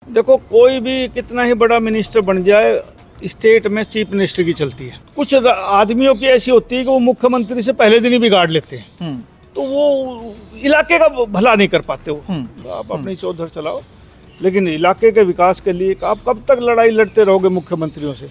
देखो, कोई भी कितना ही बड़ा मिनिस्टर बन जाए, स्टेट में चीफ मिनिस्टर की चलती है। कुछ आदमियों की ऐसी होती है कि वो मुख्यमंत्री से पहले दिन ही बिगाड़ लेते हैं, तो वो इलाके का भला नहीं कर पाते। वो आप अपनी चौधर चलाओ, लेकिन इलाके के विकास के लिए आप कब तक लड़ाई लड़ते रहोगे मुख्यमंत्रियों से?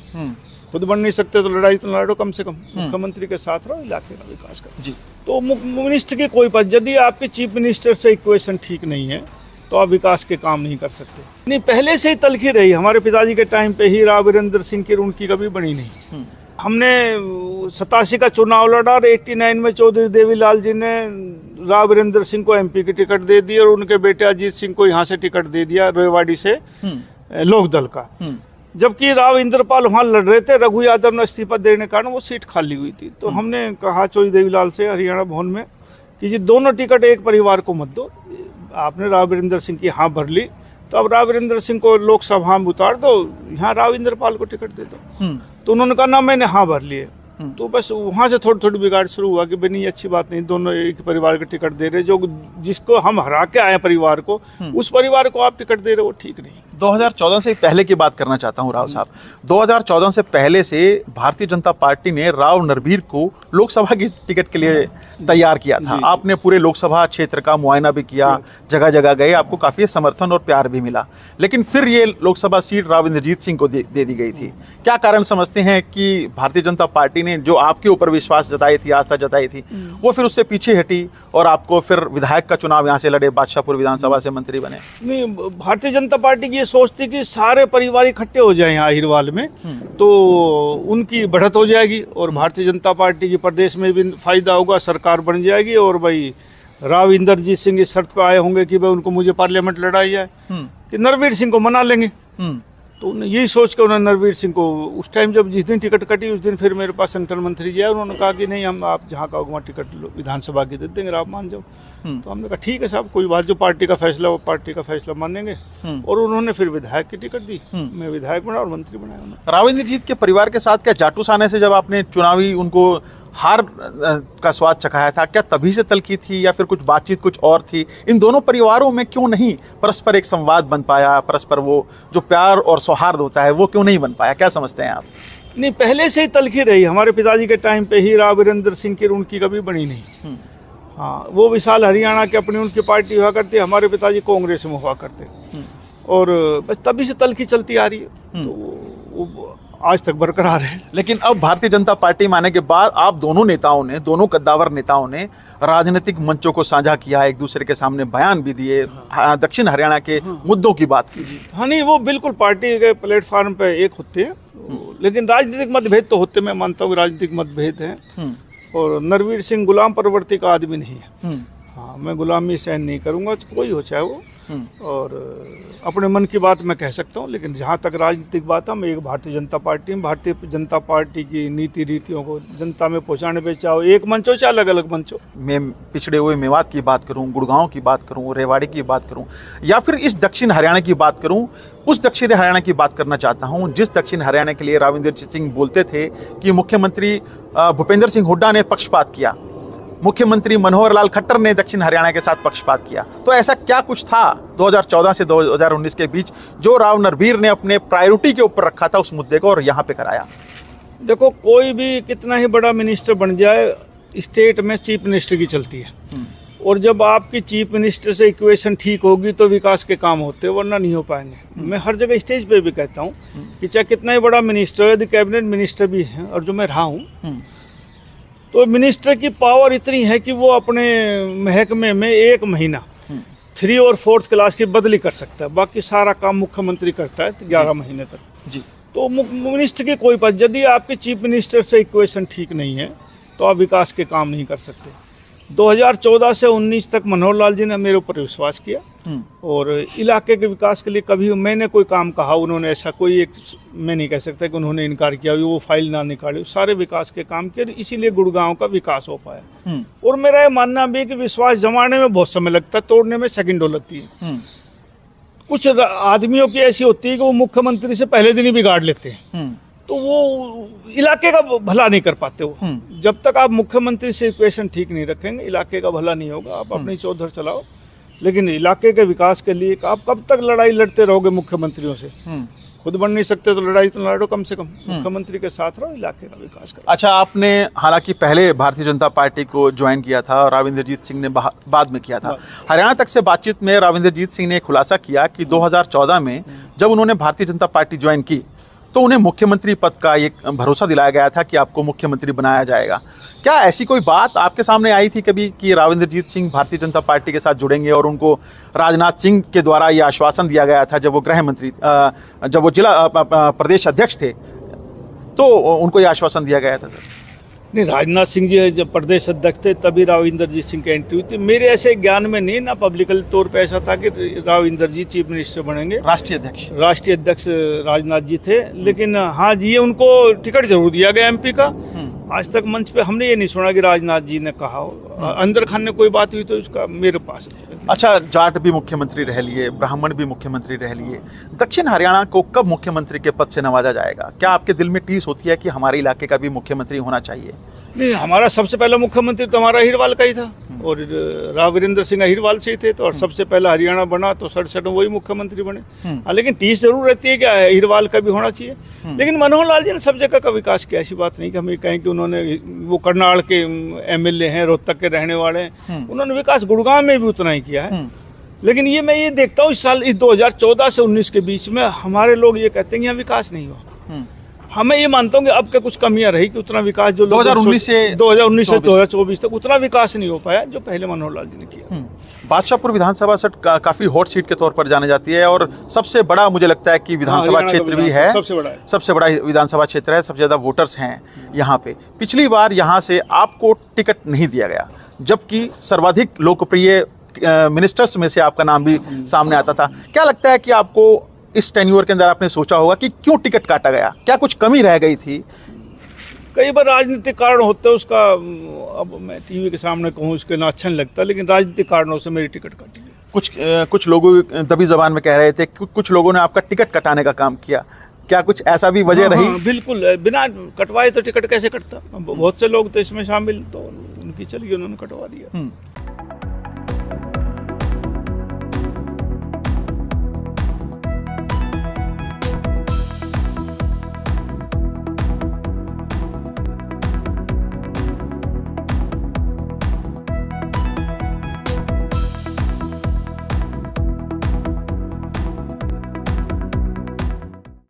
खुद बन नहीं सकते तो लड़ाई तो लड़ो, कम से कम मुख्यमंत्री के साथ रहो, इलाके का विकास करो जी। तो मिनिस्टर की कोई बात, यदि आपके चीफ मिनिस्टर से इक्वेशन ठीक नहीं है तो आप विकास के काम नहीं कर सकते। नहीं, पहले से ही तलखी रही। हमारे पिताजी के टाइम पे ही राव वीरेंद्र सिंह की उनकी कभी बनी नहीं। हमने 87 का चुनाव लड़ा और 89 में चौधरी देवीलाल जी ने राव वीरेंद्र सिंह को एमपी की टिकट दे दी और उनके बेटे अजीत सिंह को यहाँ से टिकट दे दिया, रेवाड़ी से लोकदल का। जबकि राव इंद्रपाल वहां लड़ रहे थे, रघु यादव ने इस्तीफा देने के कारण वो सीट खाली हुई थी। तो हमने कहा चौधरी देवीलाल से हरियाणा भवन में कि जी दोनों टिकट एक परिवार को मत दो। आपने राव वीरेंद्र सिंह की हाँ भर ली, तो अब राव वीरेंद्र सिंह को लोकसभा में उतार दो, यहाँ राव इंद्रपाल को टिकट दे दो। तो उन्होंने कहा ना, मैंने हाँ भर लिए। तो बस वहां से थोड़ी थोड़ी बिगाड़ शुरू हुआ कि नहीं, अच्छी बात नहीं, दोनों एक परिवार के टिकट दे रहे, जो जिसको हम हरा के आए परिवार को, उस परिवार को आप टिकट दे रहे हो, वो ठीक नहीं। 2014 से पहले की बात करना चाहता हूं राव साहब। 2014 से पहले से भारतीय जनता पार्टी ने राव नरवीर को लोकसभा की टिकट के लिए तैयार किया था। आपने पूरे लोकसभा क्षेत्र का मुआयना भी किया, जगह जगह गए, आपको काफी समर्थन और प्यार भी मिला, लेकिन फिर ये लोकसभा सीट राव इंद्रजीत सिंह को दे दी गई थी। क्या कारण समझते हैं कि भारतीय जनता पार्टी ने जो आपके ऊपर विश्वास जताई थी, आस्था जताई थी, वो फिर उससे पीछे हटी और आपको फिर विधायक का चुनाव यहाँ से लड़े, बादशाहपुर विधानसभा से मंत्री बने? नहीं, भारतीय जनता पार्टी की सोचती कि सारे परिवार इकट्ठे हो जाएं आहिरवाल में, तो उनकी बढ़त हो जाएगी और भारतीय जनता पार्टी की प्रदेश में भी फायदा होगा, सरकार बन जाएगी। और भाई राव इंद्रजीत सिंह इस शर्त पे आए होंगे कि भाई उनको मुझे पार्लियामेंट लड़ाई जाए कि नरवीर सिंह को मना लेंगे। तो यही सोच के उन्होंने नरवीर सिंह को उस टाइम, जब जिस दिन टिकट कटी उस दिन फिर मेरे पास सेंट्रल मंत्री जी आए, उन्होंने कहा कि नहीं, हम आप जहाँ का वहाँ टिकट विधानसभा की दे देंगे, आप मान जाओ। तो हमने कहा ठीक है साहब, कोई बात, जो पार्टी का फैसला वो पार्टी का फैसला मानेंगे। और उन्होंने फिर विधायक की टिकट दी, मैं विधायक बना और मंत्री बनाया उन्होंने। राव इंद्रजीत के परिवार के साथ क्या जाटूस आने से जब आपने चुनावी उनको हार का स्वाद चखाया था, क्या तभी से तलखी थी या फिर कुछ बातचीत कुछ और थी? इन दोनों परिवारों में क्यों नहीं परस्पर एक संवाद बन पाया, परस्पर वो जो प्यार और सौहार्द होता है वो क्यों नहीं बन पाया? क्या समझते हैं आप? नहीं, पहले से ही तलखी रही। हमारे पिताजी के टाइम पे ही राव वीरेंद्र सिंह की उनकी कभी बनी नहीं। हाँ, वो विशाल हरियाणा की अपनी उनकी पार्टी हुआ करती, हमारे पिताजी कांग्रेस में हुआ करते, और बस तभी से तलखी चलती आ रही है, तो वो आज तक बरकरार है। लेकिन अब भारतीय जनता पार्टी में आने के बाद आप दोनों नेताओं ने, दोनों कद्दावर नेताओं ने राजनीतिक मंचों को साझा किया, एक दूसरे के सामने बयान भी दिए, दक्षिण हरियाणा के मुद्दों की बात की। हाँ, नहीं, वो बिल्कुल पार्टी के प्लेटफॉर्म पे एक होते हैं, लेकिन राजनीतिक मतभेद तो होते, मैं मानता हूँ राजनीतिक मतभेद हैं। और नरवीर सिंह गुलाम प्रवृत्ति का आदमी नहीं है। हाँ, मैं गुलामी सहन नहीं करूंगा, तो कोई हो चाहे वो, और अपने मन की बात मैं कह सकता हूँ। लेकिन जहाँ तक राजनीतिक बात है, मैं एक भारतीय जनता पार्टी में, भारतीय जनता पार्टी की नीति रीतियों को जनता में पहुँचाने पे, चाहे एक मंच हो चाहे अलग अलग मंच हो। मैं पिछड़े हुए मेवात की बात करूँ, गुड़गांव की बात करूँ, रेवाड़ी की बात करूँ, या फिर इस दक्षिण हरियाणा की बात करूँ, उस दक्षिण हरियाणा की बात करना चाहता हूँ जिस दक्षिण हरियाणा के लिए राव इंद्रजीत सिंह बोलते थे कि मुख्यमंत्री भूपेंद्र सिंह हुड्डा ने पक्षपात किया, मुख्यमंत्री मनोहर लाल खट्टर ने दक्षिण हरियाणा के साथ पक्षपात किया। तो ऐसा क्या कुछ था 2014 से 2019 के बीच जो राव नरवीर ने अपने प्रायोरिटी के ऊपर रखा था उस मुद्दे को और यहाँ पे कराया? देखो, कोई भी कितना ही बड़ा मिनिस्टर बन जाए, स्टेट में चीफ मिनिस्टर की चलती है, और जब आपकी चीफ मिनिस्टर से इक्वेशन ठीक होगी तो विकास के काम होते, वरना नहीं हो पाएंगे। मैं हर जगह स्टेज पे भी कहता हूँ कि चाहे कितना ही बड़ा मिनिस्टर, यदि कैबिनेट मिनिस्टर भी है, और जो मैं रहा हूँ, तो मिनिस्टर की पावर इतनी है कि वो अपने महकमे में 1 महीना 3 और 4th क्लास की बदली कर सकता है, बाकी सारा काम मुख्यमंत्री करता है 11 महीने तक जी। तो मिनिस्टर की कोई बात, यदि आपके चीफ मिनिस्टर से इक्वेशन ठीक नहीं है तो आप विकास के काम नहीं कर सकते। 2014 से 19 तक मनोहर लाल जी ने मेरे ऊपर विश्वास किया, और इलाके के विकास के लिए कभी मैंने कोई काम कहा, उन्होंने ऐसा कोई एक, मैं नहीं कह सकता कि उन्होंने इनकार किया, वो फाइल ना निकाली, सारे विकास के काम किए, इसीलिए गुड़गांव का विकास हो पाया। और मेरा ये मानना भी है कि विश्वास जमाने में बहुत समय लगता है, तोड़ने में सेकंडों लगती है। कुछ आदमियों की ऐसी होती है कि वो मुख्यमंत्री से पहले दिन ही बिगाड़ लेते हैं, तो वो इलाके का भला नहीं कर पाते। वो जब तक आप मुख्यमंत्री से इक्वेशन ठीक नहीं रखेंगे, इलाके का भला नहीं होगा। आप अपनी चौधर चलाओ, लेकिन इलाके के विकास के लिए आप कब तक लड़ाई लड़ते रहोगे मुख्यमंत्रियों से? खुद बन नहीं सकते तो लड़ाई तो लड़ो, कम से कम मुख्यमंत्री के साथ रहो, इलाके का विकास करो। अच्छा, आपने हालांकि पहले भारतीय जनता पार्टी को ज्वाइन किया था और राव इंद्रजीत सिंह ने बाद में किया था। हरियाणा तक से बातचीत में राव इंद्रजीत सिंह ने खुलासा किया कि 2014 में जब उन्होंने भारतीय जनता पार्टी ज्वाइन की तो उन्हें मुख्यमंत्री पद का एक भरोसा दिलाया गया था कि आपको मुख्यमंत्री बनाया जाएगा। क्या ऐसी कोई बात आपके सामने आई थी कभी कि राव इंद्रजीत सिंह भारतीय जनता पार्टी के साथ जुड़ेंगे, और उनको राजनाथ सिंह के द्वारा ये आश्वासन दिया गया था जब वो गृह मंत्री जब वो जिला प्रदेश अध्यक्ष थे तो उनको ये आश्वासन दिया गया था? सर नहीं, राजनाथ सिंह जी जब प्रदेश अध्यक्ष थे तभी राव इंद्रजीत सिंह की एंट्री हुई थी। मेरे ऐसे ज्ञान में नहीं, ना पब्लिकल तौर पे ऐसा था कि राव इंद्रजीत चीफ मिनिस्टर बनेंगे। राष्ट्रीय अध्यक्ष राजनाथ जी थे, लेकिन हाँ जी ये उनको टिकट जरूर दिया गया एमपी का। आज तक मंच पे हमने ये नहीं सुना कि राजनाथ जी ने कहा हो। अंदर खाने कोई बात हुई तो उसका मेरे पास। अच्छा, जाट भी मुख्यमंत्री रह लिए, ब्राह्मण भी मुख्यमंत्री रह लिए, दक्षिण हरियाणा को कब मुख्यमंत्री के पद से नवाजा जाएगा? क्या आपके दिल में टीस होती है कि हमारे इलाके का भी मुख्यमंत्री होना चाहिए? नहीं, हमारा सबसे पहला मुख्यमंत्री तो हमारा अहिरवाल का ही था, और राव वीरेंद्र सिंह अहिरवाल से ही थे, तो और सबसे पहला हरियाणा बना तो 67 वही मुख्यमंत्री बने। हाँ, लेकिन टीस जरूर रहती है कि अहिरवाल का भी होना चाहिए। लेकिन मनोहर लाल जी ने सब जगह का विकास किया, ऐसी बात नहीं कि हम ये कहें कि उन्होंने, वो करनाल के एमएलए हैं, रोहतक के रहने वाले हैं, उन्होंने विकास गुड़गांव में भी उतना ही किया है। लेकिन ये मैं ये देखता हूँ इस साल, इस 2014 से 19 के बीच में हमारे लोग ये कहते हैं कि यहाँ विकास नहीं हुआ। हमें ये मानता हूँ कि अब क्या कुछ कमियां रही कि उतना विकास जो 2019 से 2024 तक उतना विकास नहीं हो पाया जो पहले मनोहर लाल जी ने किया। बादशाहपुर विधानसभा सीट काफी हॉट सीट के तौर पर जानी जाती है, और सबसे बड़ा मुझे लगता है कि विधानसभा क्षेत्र भी है, सबसे बड़ा विधानसभा क्षेत्र है, सबसे ज्यादा वोटर्स हैं यहाँ पे। पिछली बार यहाँ से आपको टिकट नहीं दिया गया, जबकि सर्वाधिक लोकप्रिय मिनिस्टर्स में से आपका नाम भी सामने आता था। क्या लगता है कि आपको इस टेन्योर के अंदर आपने सोचा होगा कि क्यों टिकट काटा गया? क्या कुछ कमी रह गई थी? कई बार राजनीतिक कारण होते हैं उसका, अब मैं टीवी के सामने कहूँ उसके ना अच्छा नहीं लगता, लेकिन राजनीतिक कारणों से मेरी टिकट काटी गई। कुछ लोगों दबी जबान में कह रहे थे कि कुछ लोगों ने आपका टिकट कटाने का काम किया। क्या कुछ ऐसा भी वजह रही? बिल्कुल, बिना कटवाए तो टिकट कैसे कटता? बहुत से लोग तो इसमें शामिल, तो उनकी चलिए उन्होंने कटवा दिया।